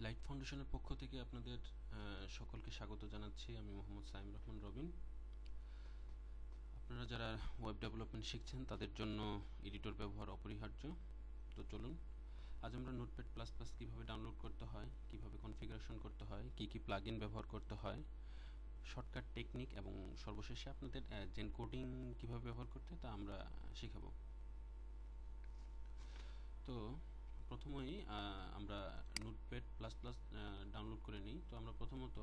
Light ফাউন্ডেশনের পক্ষ থেকে আপনাদের সকলকে স্বাগত জানাচ্ছি। আমি মোহাম্মদ সাইম রহমান রবিন। আপনারা যারা ওয়েব ডেভেলপমেন্ট শিখছেন তাদের জন্য এডিটর ব্যবহার অপরিহার্য। তো চলুন, আজ আমরা নোটপ্যাড প্লাস প্লাস কীভাবে ডাউনলোড করতে হয়, কীভাবে কনফিগারেশন করতে হয়, কী কী প্লাগইন ব্যবহার করতে হয়, শর্টকাট টেকনিক এবং সর্বশেষে আপনাদের জেন কোডিং কীভাবে ব্যবহার করতে তা আমরা শেখাবো। তো প্রথমেই আমরা নোটপ্যাড প্লাস প্লাস ডাউনলোড করে নিই। তো আমরা প্রথমত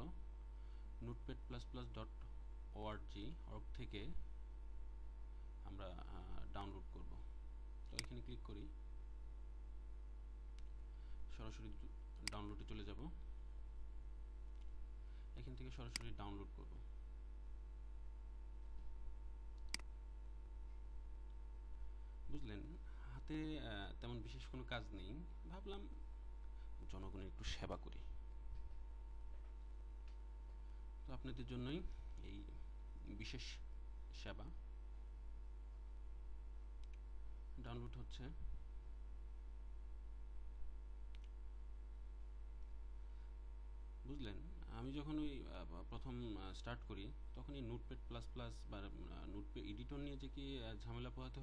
notepad++.org থেকে আমরা ডাউনলোড করব। তো এখানে ক্লিক করি, সরাসরি ডাউনলোডে চলে যাব। এখান থেকে সরাসরি ডাউনলোড করব। বুঝলেন, হাতে তেমন বিশেষ কোনো কাজ নেই, ভাবলাম জনগণের একটু সেবা করি। তো আপনাদের জন্যই এই বিশেষ সেবা। ডাউনলোড হচ্ছে। বুঝলেন, আমি যখন ওই প্রথম স্টার্ট করি তখন এই নোটপ্যাড প্লাস প্লাস বা নোটপ্যাড এডিটর নিয়ে যে কি ঝামেলা পোহাতে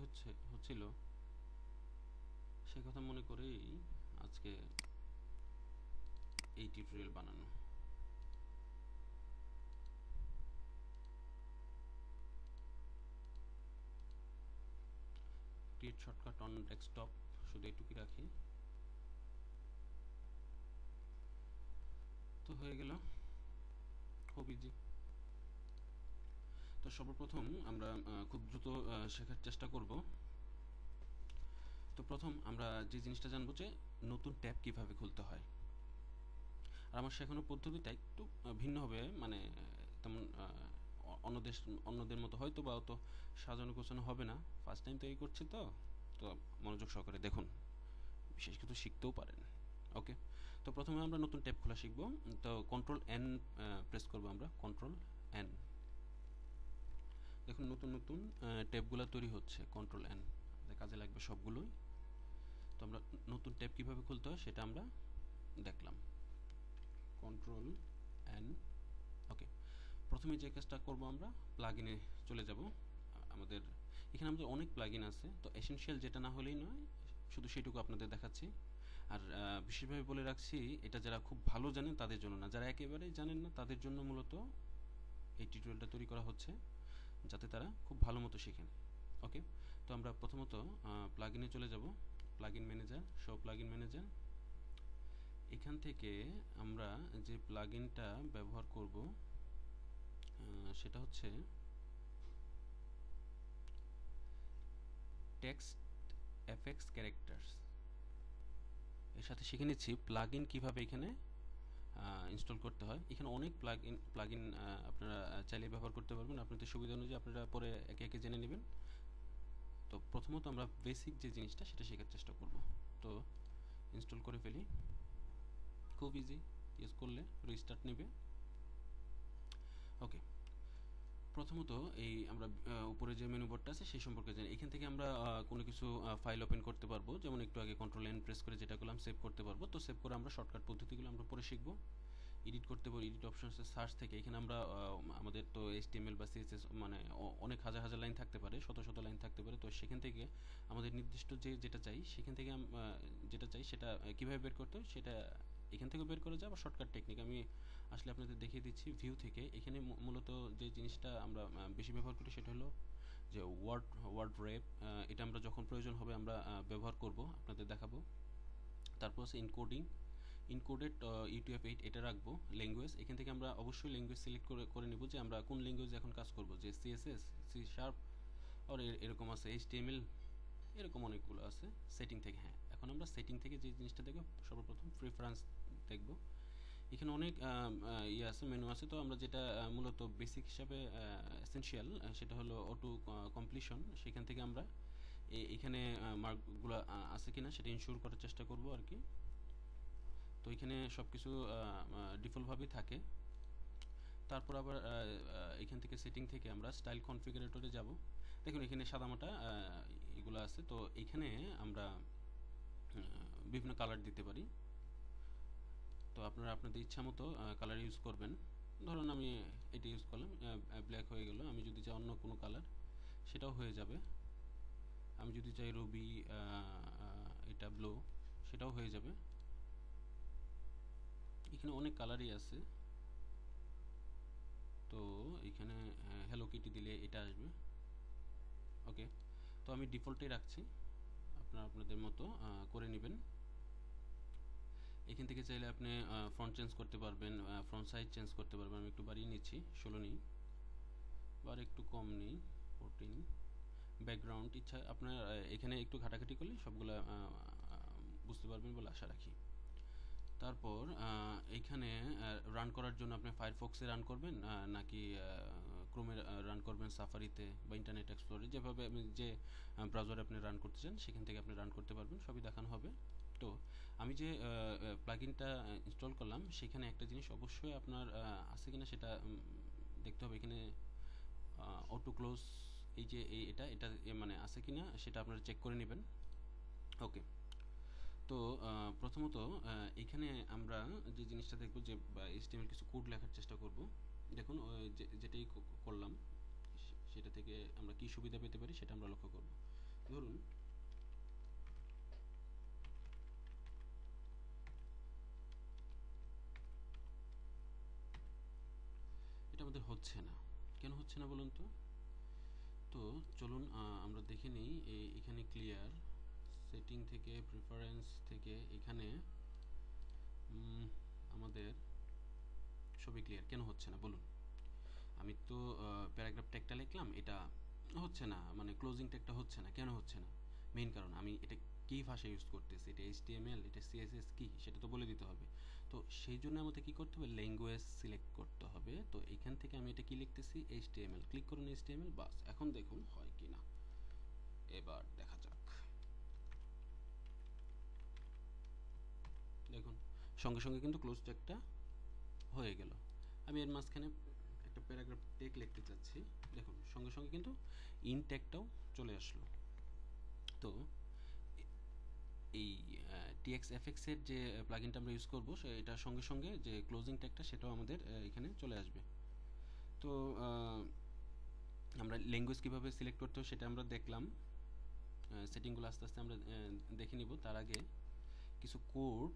হচ্ছিল সে কথা মনে করেই আজকে এই টিউটোরিয়াল বানানো। ক্রিয়েট শর্টকাট অন ডেস্কটপ, শুধু এটুকুই রাখি। তো হয়ে গেল, খুব ইজি। তো সর্বপ্রথম আমরা খুব দ্রুত শেখার চেষ্টা করব। তো প্রথম আমরা যে জিনিসটা জানবো যে নতুন ট্যাব কিভাবে খুলতে হয়। আর আমার শেখানোর পদ্ধতিটা একটু ভিন্ন হবে, মানে তেমন অন্যদের মতো হয়তো বা অত সাজানো গোছানো হবে না। ফার্স্ট টাইম তৈরি করছি, তো মনোযোগ সহকারে দেখুন, বিশেষ কিছু শিখতেও পারেন। ওকে, তো প্রথমে আমরা নতুন ট্যাব খোলা শিখব। তো Ctrl+N প্রেস করব আমরা, Ctrl+N। দেখুন নতুন নতুন ট্যাবগুলো তৈরি হচ্ছে, Ctrl+N কাজে লাগবে সবগুলোই। তো আমরা নতুন ট্যাব কিভাবে খুলতে হয় সেটা আমরা দেখলাম। Ctrl+N। ওকে, প্রথমে যে কাজটা করব আমরা প্লাগইনে চলে যাব। এখানে আমাদের অনেক প্লাগইন আছে, তো এসেনশিয়াল যেটা না হলেই নয়, শুধু সেটুকু আপনাদের দেখাচ্ছি। আর বিশেষভাবে বলে রাখছি, এটা যারা খুব ভালো জানেন তাদের জন্য না, যারা একেবারেই জানেন না তাদের জন্য মূলত এই টিউটোরিয়ালটা তৈরি করা হচ্ছে, যাতে তারা খুব ভালো মতো শেখেন। ওকে, তো আমরা প্রথমত প্লাগইনে চলে যাব। Plugin manager, show plugin manager. এখান থেকে আমরা যে প্লাগইনটা ব্যবহার করব সেটা হচ্ছে টেক্সট এফএক্স ক্যারেক্টার্স। এর সাথে শিখে নিচ্ছি প্লাগইন কিভাবে এখানে ইনস্টল করতে হয়। এখানে অনেক প্লাগইন আপনারা চাইলে ব্যবহার করতে পারবেন, আপনাদের সুবিধা অনুযায়ী আপনারা পরে একে একে জেনে নেবেন। তো প্রথমত আমরা বেসিক যে জিনিসটা সেটা শেখার চেষ্টা করব। তো ইনস্টল করে ফেলি, খুব ইজি। ইউজ করলে রিস্টার্ট নেবে। ওকে, প্রথমত এই আমরা উপরে যে মেনু বোর্ডটা আছে সেই সম্পর্কে জানি। এখান থেকে আমরা কোনো কিছু ফাইল ওপেন করতে পারবো, যেমন একটু আগে Ctrl+N প্রেস করে যেটা করলাম, সেভ করতে পারবো। তো সেভ করে আমরা শর্টকাট পদ্ধতিগুলো আমরা পরে শিখব। এডিট করতে পারবো, এডিট অপশনসে সার্চ থেকে এখানে আমরা আমাদের তো HTML বা CSS মানে অনেক হাজার হাজার লাইন থাকতে পারে, শত শত লাইন থাকতে পারে। তো সেখান থেকে আমাদের নির্দিষ্ট যেটা চাই সেখান থেকে যেটা চাই সেটা কীভাবে বের করতে হয় সেটা এখান থেকে বের করা যায়। বা শর্টকাট টেকনিক আমি আসলে আপনাদের দেখিয়ে দিচ্ছি ভিউ থেকে। এখানে মূলত যে জিনিসটা আমরা বেশি ব্যবহার করি সেটা হলো যে ওয়ার্ড রেপ। এটা আমরা যখন প্রয়োজন হবে আমরা ব্যবহার করব, আপনাদের দেখাবো। তারপর আছে ইনকোডেড UTF-8, এটা রাখবো। ল্যাঙ্গুয়েজ, এখান থেকে আমরা অবশ্যই ল্যাঙ্গুয়েজ সিলেক্ট করে নেব যে আমরা কোন ল্যাঙ্গুয়েজে এখন কাজ করব, যে CSS, C# আর এরকম আছে HTML, এরকম অনেকগুলো আছে। সেটিং থেকে, হ্যাঁ, এখন আমরা সেটিং থেকে যে জিনিসটা দেখব সর্বপ্রথম প্রিফারেন্স দেখব। এখানে অনেক আছে, মেনু আছে। তো আমরা যেটা মূলত বেসিক হিসাবে এসেনশিয়াল সেটা হলো অটো কমপ্লিশন। সেখান থেকে আমরা এখানে মার্কগুলো আছে কিনা সেটা ইনশিওর করার চেষ্টা করব আর কি। তো এখানে সব কিছু ডিফল্টভাবেই থাকে। তারপর আবার এখান থেকে সেটিং থেকে আমরা স্টাইল কনফিগারেটরে যাব। দেখুন এখানে সাদামাটা এগুলো আছে। তো এখানে আমরা বিভিন্ন কালার দিতে পারি। তো আপনারা আপনাদের ইচ্ছা মতো কালার ইউজ করবেন। ধরুন আমি এটা ইউজ করলাম, ব্ল্যাক হয়ে গেল। আমি যদি চাই অন্য কোনো কালার সেটাও হয়ে যাবে। আমি যদি চাই রুবি এটা ব্লু সেটাও হয়ে যাবে। এখানে অনেক কালারই আছে। তো এখানে হ্যালো কিটি দিলে এটা আসবে। ওকে, তো আমি ডিফল্টেই রাখছি, আপনারা আপনাদের মতো করে নেবেন। এখান থেকে চাইলে আপনি ফন্ট চেঞ্জ করতে পারবেন, ফন্ট সাইজ চেঞ্জ করতে পারবেন। আমি একটু বাড়িয়ে নিচ্ছি, 16 নিই বা একটু কম নিই, 14। ব্যাকগ্রাউন্ড ইচ্ছা আপনার এখানে একটু ঘাটাঘাটি করলে সবগুলো বুঝতে পারবেন বলে আশা রাখি। তারপর এইখানে রান করার জন্য আপনি ফায়ারফক্সে রান করবেন নাকি ক্রোমে রান করবেন, সাফারিতে বা ইন্টারনেট এক্সপ্লোরে, যেভাবে যে ব্রাউজারে আপনি রান করতে চান সেখান থেকে আপনি রান করতে পারবেন, সবই দেখানো হবে। তো আমি যে প্লাগইনটা ইনস্টল করলাম সেখানে একটা জিনিস অবশ্যই আপনার আছে কিনা সেটা দেখতে হবে। এখানে অটো ক্লোজ এই যে এটা এটা মানে আছে কিনা সেটা আপনারা চেক করে নেবেন। ওকে, তো প্রথমত এখানে আমরা যে জিনিসটা দেখব যে HTML কিছু কোড লেখার চেষ্টা করব। দেখুন যেটাই করলাম সেটা থেকে আমরা কি সুবিধা পেতে পারি সেটা আমরা লক্ষ্য করব। ধরুন এটা আমাদের হচ্ছে না, কেন হচ্ছে না বলুন তো? তো চলুন আমরা দেখে নিই। এখানে ক্লিয়ার সেটিং থেকে, প্রেফারেন্স থেকে এখানে আমাদের সবই ক্লিয়ার। কেন হচ্ছে না বলুন? আমি তো প্যারাগ্রাফ ট্যাগটা লিখলাম, এটা হচ্ছে না, মানে ক্লোজিং ট্যাগটা হচ্ছে না। কেন হচ্ছে না? মেইন কারণ আমি এটা কি ভাষা ইউজ করতেছি, এটা HTML, এটা CSS কি সেটা তো বলে দিতে হবে। তো সেই জন্য আমাদের কি করতে হবে, ল্যাঙ্গুয়েজ সিলেক্ট করতে হবে। তো এখান থেকে আমি এটা কি লিখতেছি, HTML, ক্লিক করুন HTML, বাস। এখন দেখুন হয় কি না, এবার দেখা যাক। দেখুন সঙ্গে সঙ্গে কিন্তু ক্লোজ ট্যাগটা হয়ে গেল। আমি এর মাঝখানে একটা প্যারাগ্রাফ টেক লিখতে চাচ্ছি, দেখুন সঙ্গে সঙ্গে কিন্তু ইন ট্যাগটাও চলে আসলো। তো এই TXFX এর যে প্লাগইনটা আমরা ইউজ করব এটার সঙ্গে সঙ্গে যে ক্লোজিং ট্যাগটা সেটাও আমাদের এখানে চলে আসবে। তো আমরা ল্যাঙ্গুয়েজ কীভাবে সিলেক্ট করতে হবে সেটা আমরা দেখলাম। সেটিংগুলো আস্তে আস্তে আমরা দেখে নিব। তার আগে কিছু কোড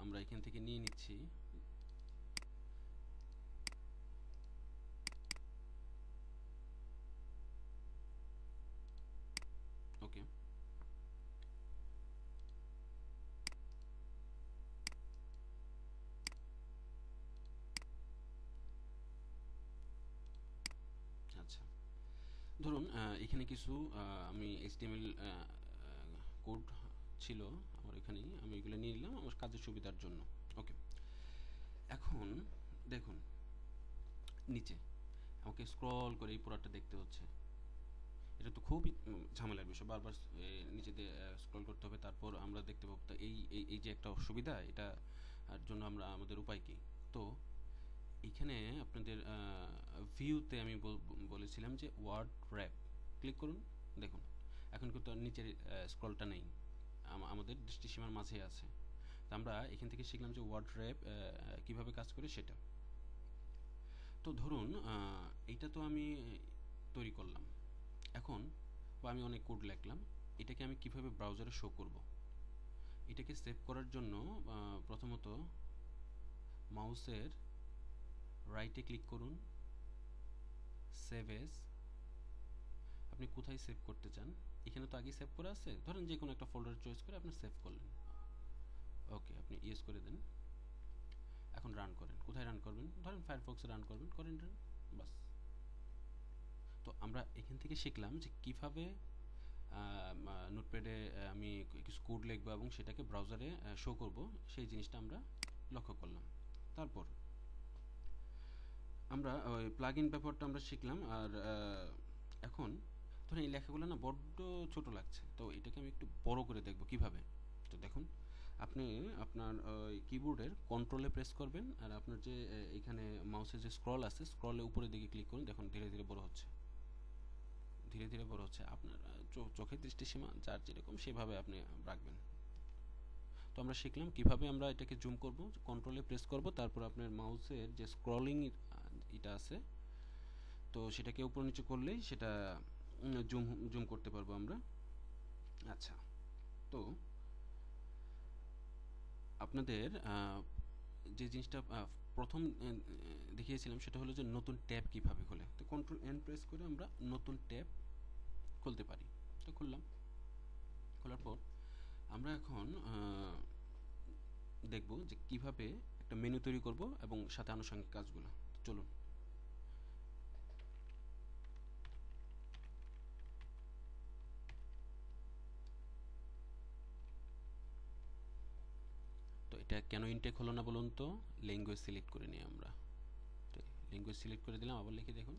আমরা এখান থেকে নিয়ে নিচ্ছি। ওকে, আচ্ছা ধরুন এখানে কিছু আমি HTML কোড ছিল আমার এখানেই, আমি এগুলো নিয়ে নিলাম আমার কাজের সুবিধার জন্য। ওকে, এখন দেখুন নিচে আমাকে স্ক্রল করে এই পুরাটা দেখতে হচ্ছে। এটা তো খুবই ঝামেলার বিষয়, বারবার নিচে দিয়ে স্ক্রল করতে হবে। তারপর আমরা দেখতে পাবো তো এই এই এই যে একটা অসুবিধা, এটা জন্য আমরা আমাদের উপায় কি। তো এখানে আপনাদের ভিউতে আমি বলেছিলাম যে ওয়ার্ড র্যাপ ক্লিক করুন। দেখুন এখন কিন্তু নিচের স্ক্রলটা নেই, আমাদের দৃষ্টিসীমার মাঝে আছে। তো আমরা এখান থেকে শিখলাম যে ওয়ার্ড র্যাপ কীভাবে কাজ করে সেটা। তো ধরুন এইটা তো আমি তৈরি করলাম, এখন বা আমি অনেক কোড লিখলাম, এটাকে আমি কিভাবে ব্রাউজারে শো করব। এটাকে সেভ করার জন্য প্রথমত মাউসের রাইটে ক্লিক করুন, সেভ এজ। আপনি কোথায় সেভ করতে চান, এখানে তো আগেই সেভ করা আছে, ধরেন যে কোনো একটা ফোল্ডার চয়েস করে আপনি সেভ করলেন। ওকে, আপনি ইয়েস করে দেন। এখন রান করেন। কোথায় রান করবেন, ধরেন ফায়ারফক্সে রান করবেন, করেন রান, বাস। তো আমরা এখান থেকে শিখলাম যে কিভাবে নোটপ্যাডে আমি কিছু কোড লিখবো এবং সেটাকে ব্রাউজারে শো করব, সেই জিনিসটা আমরা লক্ষ্য করলাম। তারপর আমরা ওই প্লাগইন ব্যাপারটা আমরা শিখলাম। আর এখন ধরুন এই লেখাগুলো না বড্ড ছোট লাগছে, তো এটাকে আমি একটু বড় করে দেখব কিভাবে। তো দেখুন আপনি আপনার কিবোর্ডের কন্ট্রোলে প্রেস করবেন, আর আপনার যে এখানে মাউসের যে স্ক্রল আছে স্ক্রলের উপরের দিকে ক্লিক করুন। দেখুন ধীরে ধীরে বড় হচ্ছে, ধীরে ধীরে বড় হচ্ছে। আপনার চোখের দৃষ্টিসীমা যার যেরকম সেভাবে আপনি রাখবেন। তো আমরা শিখলাম কিভাবে আমরা এটাকে জুম করব। কন্ট্রোলে প্রেস করব, তারপর আপনার মাউসের যে স্ক্রলিং এটা আছে, তো সেটাকে উপর নিচে করলেই সেটা জুম জুম করতে পারবো আমরা। আচ্ছা, তো আপনাদের যে জিনিসটা প্রথম দেখিয়েছিলাম সেটা হলো যে নতুন ট্যাব কিভাবে খোলে। তো কন্ট্রোল এন প্রেস করে আমরা নতুন ট্যাব খুলতে পারি। তো খুললাম, খোলার পর আমরা এখন দেখব যে কিভাবে একটা মেনু তৈরি করব এবং সাথে আনুষঙ্গিক কাজগুলো। চলুন। তো এটা কেন ইনটেক হলো না বলুন তো? ল্যাঙ্গুয়েজ সিলেক্ট করে নিই আমরা। তো ল্যাঙ্গুয়েজ সিলেক্ট করে দিলাম, আবার লিখে দেখুন।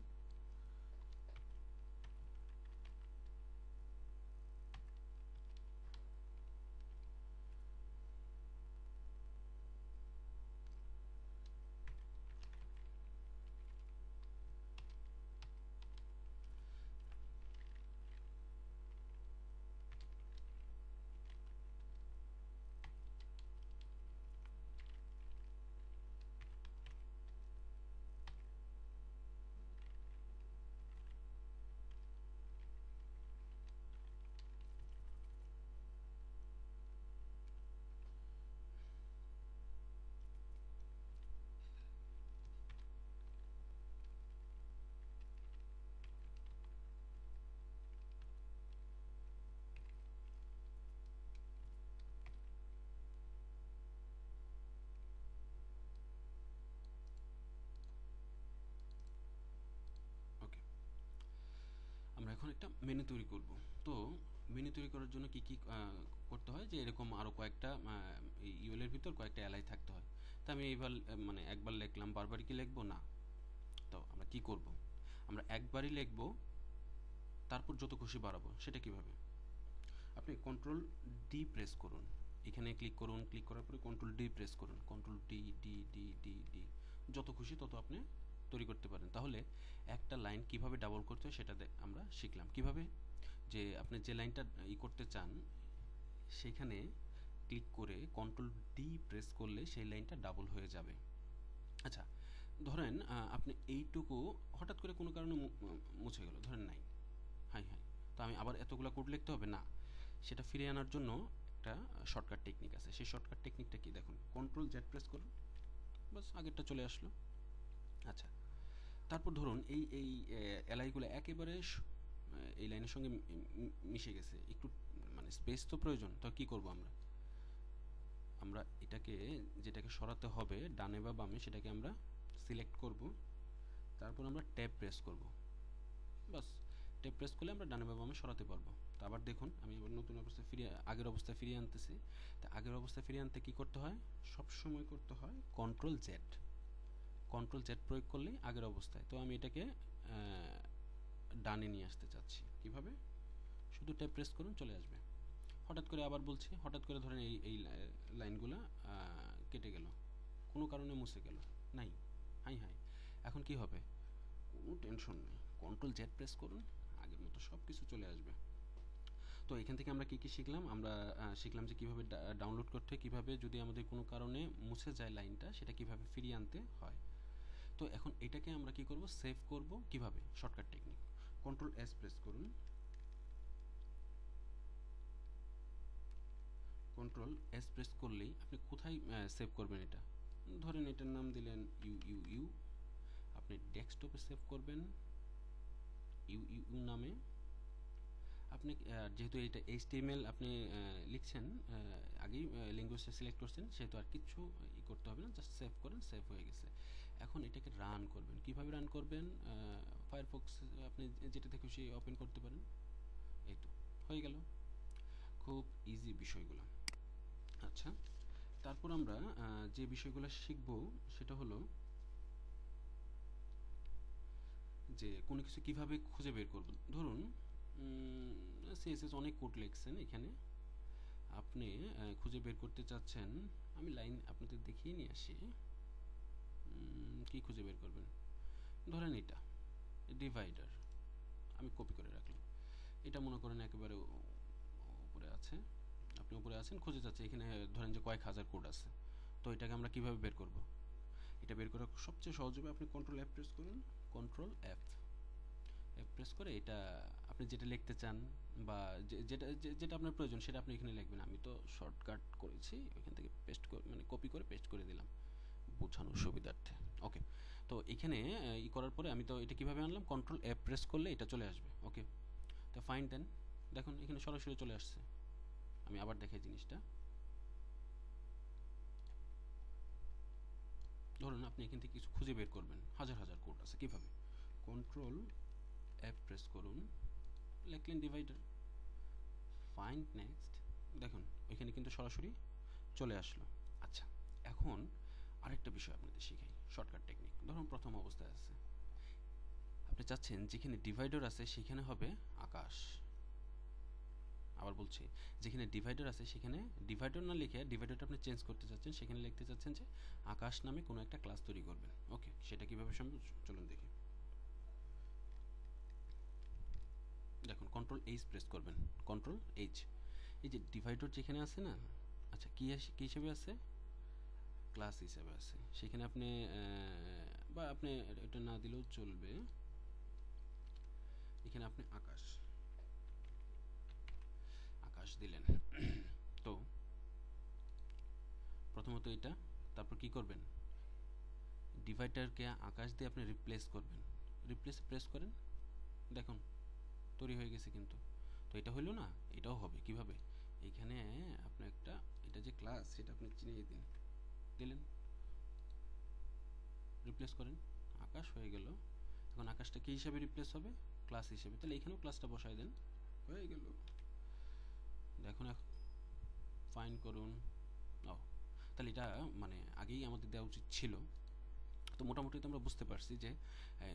ওকে, আমরা এখন একটা মেনু তৈরি করব। তো মেনু তৈরি করার জন্য কি কি করতে হয়, যে এরকম আরও কয়েকটা ইউএলের ভিতর কয়েকটা এলাই থাকতে হয়। তা আমি এইবার মানে একবার লিখলাম, বারবার কি লিখবো না। তো আমরা কি করব, আমরা একবারই লিখব, তারপর যত খুশি বাড়াবো। সেটা কিভাবে? আপনি কন্ট্রোল ডি প্রেস করুন, এখানে ক্লিক করুন, ক্লিক করার পরে কন্ট্রোল ডি প্রেস করুন, control D D D D D, যত খুশি তত আপনি তৈরি করতে পারেন। তাহলে একটা লাইন কিভাবে ডাবল করতে হয় সেটা আমরা শিখলাম। কিভাবে, যে আপনি যে লাইনটা করতে চান সেখানে ক্লিক করে কন্ট্রোল ডি প্রেস করলে সেই লাইনটা ডাবল হয়ে যাবে। আচ্ছা, ধরেন আপনি এইটুকু হঠাৎ করে কোনো কারণে মুছে গেল, ধরেন নাই, হাই হাই, তো আমি আবার এতগুলো কোড লিখতে হবে না। সেটা ফিরিয়ে আনার জন্য একটা শর্টকাট টেকনিক আছে। সেই শর্টকাট টেকনিকটা কি দেখুন, কন্ট্রোল জেড প্রেস করুন, বাস আগেরটা চলে আসলো। আচ্ছা, তারপর ধরুন এই এই এলাইগুলো একেবারে এই লাইনের সঙ্গে মিশে গেছে, একটু মানে স্পেস তো প্রয়োজন। তো কি করব আমরা, আমরা এটাকে যেটাকে সরাতে হবে ডানে বা বামে সেটাকে আমরা সিলেক্ট করব, তারপর আমরা ট্যাব প্রেস করব, বাস। ট্যাব প্রেস করলে আমরা ডানে বা বামে সরাতে পারবো। তো আবার দেখুন, আমি আবার নতুন অবস্থায় ফিরিয়ে আগের অবস্থায় ফিরিয়ে আনতেছি। তা আগের অবস্থায় ফিরিয়ে আনতে কি করতে হয়, সব সময় করতে হয় কন্ট্রোল জেড। কন্ট্রোল জেড প্রয়োগ করলেই আগের অবস্থায়। তো আমি এটাকে ডানে নিয়ে আসতে চাচ্ছি। কিভাবে, শুধু ট্যাব প্রেস করুন, চলে আসবে। হঠাৎ করে আবার বলছি, হঠাৎ করে ধরেন এই এই লাইনগুলো কেটে গেল, কোনো কারণে মুছে গেল, নাই, হাই হাই, এখন কি হবে, কোনো টেনশন নেই, কন্ট্রোল জেড প্রেস করুন, আগের মতো সব কিছু চলে আসবে। তো এখান থেকে আমরা কি কি শিখলাম, আমরা শিখলাম যে কীভাবে ডাউনলোড করতে হয়, কীভাবে যদি আমাদের কোনো কারণে মুছে যায় লাইনটা সেটা কীভাবে ফিরিয়ে আনতে হয়। তো এখন এটাকে আমরা কি করব, সেভ করব কিভাবে, shortcut technique, control S press করুন, কন্ট্রোল এস প্রেস করলেই আপনি কোথায় সেভ করবেন এটা, ধরেন এটার নাম দিলেন ইউ ইউ ইউ, আপনি ডেস্কটপে সেভ করবেন ইউ ইউ ইউ নামে। আপনি যেহেতু এটা এইচটিএমএল আপনি লিখছেন, আগেই ল্যাঙ্গুয়েজটা সিলেক্ট করছেন, সেহেতু আর কিছু করতে হবে না, জাস্ট সেভ করেন, সেভ হয়ে গেছে। এখন এটাকে রান করবেন, কিভাবে রান করবেন, ফায়ারফক্স আপনি যেটাতে খুশি ওপেন করতে পারেন, এই তো হয়ে গেল, খুব ইজি বিষয়গুলো। আচ্ছা, তারপর আমরা যে বিষয়গুলো শিখব সেটা হলো যে কোনো কিছু কিভাবে খুঁজে বের করব। ধরুন সিএসএস অনেক কোড লিখছেন এখানে, আপনি খুঁজে বের করতে চাচ্ছেন, আমি লাইন আপনাদের দেখিয়ে নিয়ে আসি। কি খুঁজে বের করবেন, ধরেন এটা ডিভাইডার, আমি কপি করে রাখলাম, এটা মনে করেন একেবারে উপরে আছে, আপনি উপরে আছেন, খুঁজে যাচ্ছে, এখানে ধরেন যে কয়েক হাজার কোড আছে। তো এটাকে আমরা কিভাবে বের করব? এটা বের করা সবচেয়ে সহজ হবে, আপনি কন্ট্রোল এফ প্রেস করুন। কন্ট্রোল এফ প্রেস করে এটা আপনি যেটা লিখতে চান বা যেটা আপনার প্রয়োজন সেটা আপনি এখানে লিখবেন। আমি তো শর্টকাট করেছি, ওইখান থেকে পেস্ট করে মানে কপি করে পেস্ট করে দিলাম বোঝানোর সুবিধার্থে। ওকে, তো এখানে ই করার পরে আমি তো এটা কিভাবে আনলাম, কন্ট্রোল এফ প্রেস করলে এটা চলে আসবে। ওকে, তো ফাইন দেন, দেখুন এখানে সরাসরি চলে আসছে। আমি আবার দেখাই জিনিসটা। ধরুন আপনি এখান থেকে কিছু খুঁজে বের করবেন, হাজার হাজার কোড আছে, কিভাবে? কন্ট্রোল এফ প্রেস করুন, লিখলেন ডিভাইডার, ফাইন্ড নেক্সট, দেখুন ওইখানে কিন্তু সরাসরি চলে আসলো। আচ্ছা, এখন আরেকটা বিষয় আপনাদের শিখাই, শর্টকাট টেকনিক। ধরুন প্রথম অবস্থায় আছে, আপনি চাচ্ছেন যেখানে ডিভাইডার আছে সেখানে হবে আকাশ। আবার বলছি, যেখানে ডিভাইডার আছে সেখানে ডিভাইডার না লিখে ডিভাইডারটা আপনি চেঞ্জ করতে চাচ্ছেন, সেখানে লিখতে চাচ্ছেন যে আকাশ নামে কোনো একটা ক্লাস তৈরি করবেন। ওকে, সেটা কিভাবে সম্ভব চলুন দেখি। দেখুন কন্ট্রোল এইচ প্রেস করবেন, কন্ট্রোল এইচ, এই যে ডিভাইডার যেখানে আছে না, আচ্ছা কি হিসেবে আছে, ক্লাস হিসেবে আছে, সেখানে আপনি বা আপনি এটা না দিলেও চলবে, এখানে আপনি আকাশ আকাশ দিলেন। তো প্রথমত এটা, তারপর কি করবেন, ডিভাইডারকে আকাশ দিয়ে আপনি রিপ্লেস করবেন, রিপ্লেস প্রেস করেন, দেখুন তৈরি হয়ে গেছে কিন্তু। তো এটা হইলো না, এটাও হবে কিভাবে, এইখানে আপনি একটা, এটা যে ক্লাস সেটা আপনি চিনিয়ে দিলেন, রিপ্লেস করেন, আকাশ হয়ে গেল। এখন আকাশটা কি হিসাবে রিপ্লেস হবে, ক্লাস হিসেবে, তাহলে এখানেও ক্লাসটা বসায় দেন, হয়ে গেল। দেখুন এখন ফাইন করুন, ও তাহলে এটা মানে আগেই আমাদের দেওয়া উচিত ছিল। তো মোটামুটি তো আমরা বুঝতে পারছি যে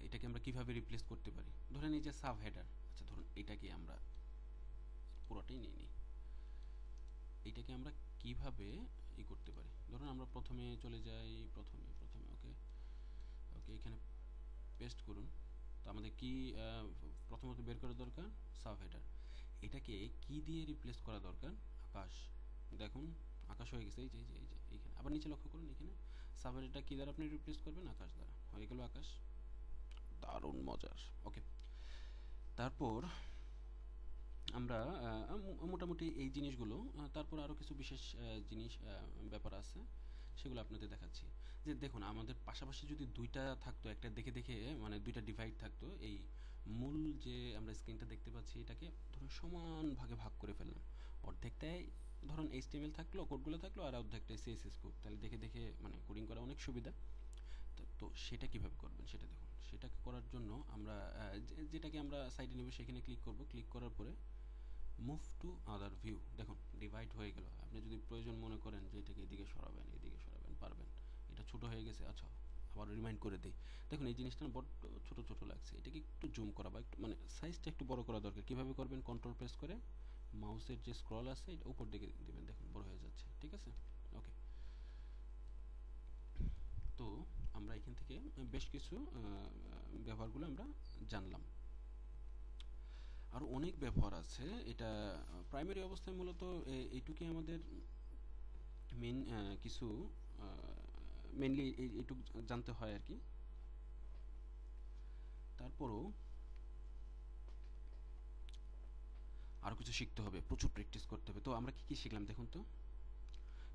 এটাকে আমরা কিভাবে রিপ্লেস করতে পারি। ধরেন এই যে সাব হেডার, আচ্ছা ধরুন এটাকে আমরা পুরোটাই নিয়ে নিই, এইটাকে আমরা কিভাবে ই করতে পারি। ধরুন আমরা প্রথমে চলে যাই, প্রথমে ওকে ওকে এখানে পেস্ট করুন। তো আমাদের কি প্রথমত বের করা দরকার, সাব হেডার, এটাকে কি দিয়ে রিপ্লেস করা দরকার, আকাশ। দেখুন আকাশ হয়ে গেছে, এই যে এইখানে আবার নিচে লক্ষ্য করুন, এখানে সাব হেডারটা কি দ্বারা আপনি রিপ্লেস করবেন, আকাশ দ্বারা, হয়ে গেল আকাশ। দারুণ মজার। ওকে, তারপর আমরা মোটামুটি এই জিনিসগুলো, তারপর আরও কিছু বিশেষ জিনিস ব্যাপার আছে, সেগুলো আপনাদের দেখাচ্ছি। যে দেখুন আমাদের পাশাপাশি যদি দুইটা থাকতো, একটা দেখে দেখে মানে দুইটা ডিভাইড থাকতো, এই মূল যে আমরা স্ক্রিনটা দেখতে পাচ্ছি এটাকে ধরুন সমান ভাগে ভাগ করে ফেললাম, অর্ধেকটাই ধরুন HTML থাকলো, কোডগুলো থাকলো, আর অর্ধেকটাই CSS কোড, তাহলে দেখে দেখে মানে কোডিং করা অনেক সুবিধা। তো সেটা কিভাবে করবেন সেটা দেখুন। সেটাকে করার জন্য আমরা যেটাকে আমরা সাইডে নেব সেখানে ক্লিক করব, ক্লিক করার পরে মুভ টু আদার ভিউ, দেখুন ডিভাইড হয়ে গেল। আপনি যদি প্রয়োজন মনে করেন যে এটাকে এদিকে সরাবেন, এদিকে সরাবেন, পারবেন। এটা ছোট হয়ে গেছে, আচ্ছা আবার রিমাইন্ড করে দেই। দেখুন এই জিনিসটা বড্ড ছোট ছোট লাগছে, এটাকে একটু জুম করা বা একটু মানে সাইজটা একটু বড় করা দরকার। কিভাবে করবেন, কন্ট্রোল প্রেস করে মাউসের যে স্ক্রল আছে এটা উপর দিকে দিবেন, দেখুন বড় হয়ে যাচ্ছে, ঠিক আছে। ওকে, তো আমরা এখান থেকে বেশ কিছু ব্যবহারগুলো আমরা জানলাম, আর অনেক ব্যবহার আছে। এটা প্রাইমারি অবস্থায় মূলত এইটুকুই আমাদের মেন কিছু মেনলি এইটুকু জানতে হয় আর কি। তারপরও আরও কিছু শিখতে হবে, প্রচুর প্র্যাকটিস করতে হবে। তো আমরা কি কি শিখলাম দেখুন তো।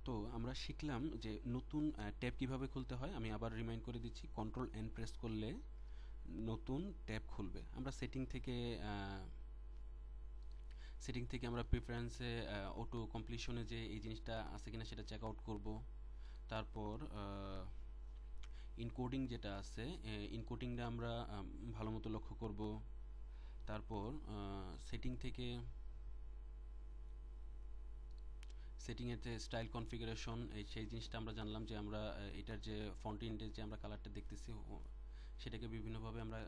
তো আমরা শিখলাম যে নতুন ট্যাব কিভাবে খুলতে হয়। আমি আবার রিমাইন্ড করে দিচ্ছি, কন্ট্রোল এন প্রেস করলে নতুন ট্যাব খুলবে। আমরা সেটিং থেকে আমরা প্রিফারেন্সে অটো কমপ্লিশনে যে এই জিনিসটা আছে কিনা সেটা চেক আউট করবো। তারপর ইনকোডিং যেটা আছে, ইনকোডিংটা আমরা ভালো মতো লক্ষ্য করব। তারপর সেটিংয়ের যে স্টাইল কনফিগারেশন, সেই জিনিসটা আমরা জানলাম যে আমরা এটার যে ফন্ট ইন্ডের যে আমরা কালারটা দেখতেছি সেটাকে বিভিন্নভাবে আমরা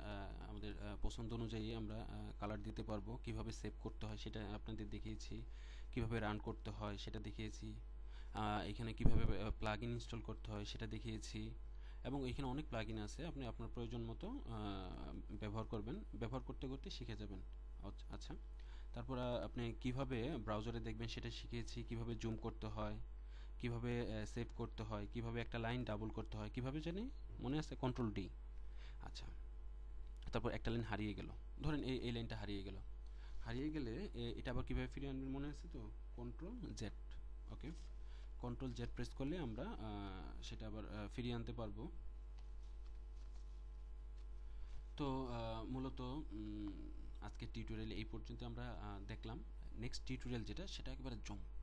আমাদের পছন্দ অনুযায়ী আমরা কালার দিতে পারবো। কিভাবে সেভ করতে হয় সেটা আপনাদের দেখিয়েছি, কিভাবে রান করতে হয় সেটা দেখিয়েছি, এখানে কিভাবে প্লাগইন ইনস্টল করতে হয় সেটা দেখিয়েছি, এবং এখানে অনেক প্লাগইন আছে, আপনি আপনার প্রয়োজন মতো ব্যবহার করবেন, ব্যবহার করতে করতে শিখে যাবেন। আচ্ছা, তারপর আপনি কিভাবে ব্রাউজারে দেখবেন সেটা শিখিয়েছি, কিভাবে জুম করতে হয়, কিভাবে সেভ করতে হয়, কিভাবে একটা লাইন ডাবল করতে হয়, কিভাবে জানি মনে আছে, কন্ট্রোল ডি। আচ্ছা, তারপর একটা লাইন হারিয়ে গেল, ধরেন এই লাইনটা হারিয়ে গেল, হারিয়ে গেলে এটা আবার কিভাবে ফিরিয়ে আনবেন মনে আছে তো, কন্ট্রোল জেড। ওকে, কন্ট্রোল জেড প্রেস করলে আমরা সেটা আবার ফিরিয়ে আনতে পারবো। তো মূলত আজকের টিউটোরিয়াল এই পর্যন্ত আমরা দেখলাম। নেক্সট টিউটোরিয়াল যেটা, সেটা একেবারে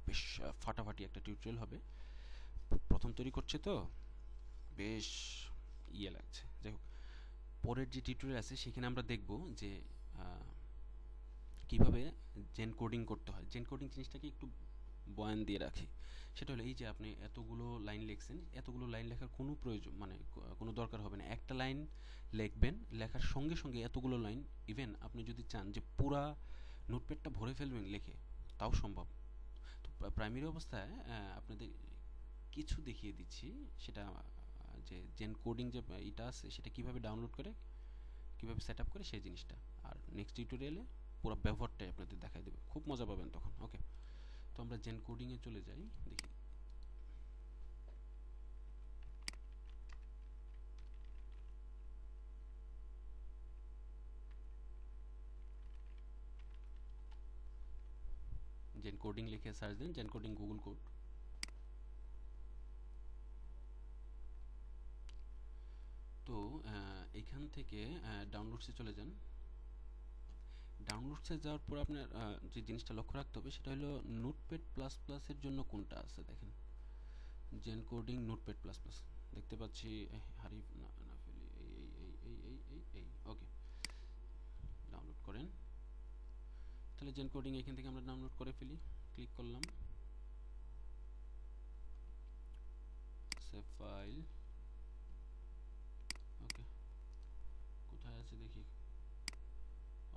বেশ ফাটাফাটি একটা টিউটোরিয়াল হবে। প্রথম তৈরি করছে তো বেশ ইয়ে লাগছে। যাই হোক, পরের যে টিউটোরিয়াল আছে সেখানে আমরা দেখব যে কিভাবে জেন কোডিং করতে হয়। জেন কোডিং জিনিসটাকে একটু বয়ান দিয়ে রাখি। সেটা হলো এই যে আপনি এতগুলো লাইন লিখছেন, এতগুলো লাইন লেখার কোনো প্রয়োজন মানে কোনো দরকার হবে না। একটা লাইন লিখবেন, লেখার সঙ্গে সঙ্গে এতগুলো লাইন, ইভেন আপনি যদি চান যে পুরা নোটপ্যাডটা ভরে ফেলবেন লিখে, তাও সম্ভব। তো প্রাইমারি অবস্থায় আপনাদের কিছু দেখিয়ে দিচ্ছি, সেটা যে জেন কোডিং যে এটা আছে সেটা কিভাবে ডাউনলোড করে, কিভাবে সেট আপ করে সেই জিনিসটা। আর নেক্সট টিউটোরিয়ালে পুরো ব্যবহারটাই আপনাদের দেখাই দেবে, খুব মজা পাবেন তখন। ওকে, তো আমরা জেন কোডিংয়ে চলে যাই, দেখি। জেন কোডিং লিখে সার্চ দেন, জেন কোডিং গুগল কোড। তো এখান থেকে ডাউনলোডসে চলে যান। ডাউনলোডসে যাওয়ার পর আপনার যে জিনিসটা লক্ষ্য রাখতে হবে সেটা হলো নোটপ্যাড প্লাস প্লাসের জন্য কোনটা আছে দেখেন, zen coding notepad plus plus দেখতে পাচ্ছি। হারিফ না না ফেলি, এই ওকে, ডাউনলোড করেন। তাহলে জেন কোডিং এখান থেকে আমরা ডাউনলোড করে ফেলি, ক্লিক করলাম, সেভ ফাইল। ওকে, কোথায় আছে দেখি,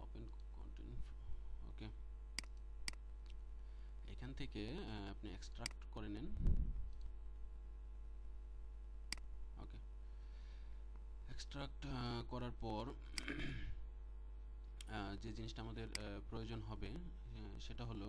ওপেন কন্টেন্ট। ওকে, এখান থেকে আপনি এক্সট্রাক্ট করে নেন। ওকে, এক্সট্রাক্ট করার পর যে জিনিসটা আমাদের প্রয়োজন হবে সেটা হলো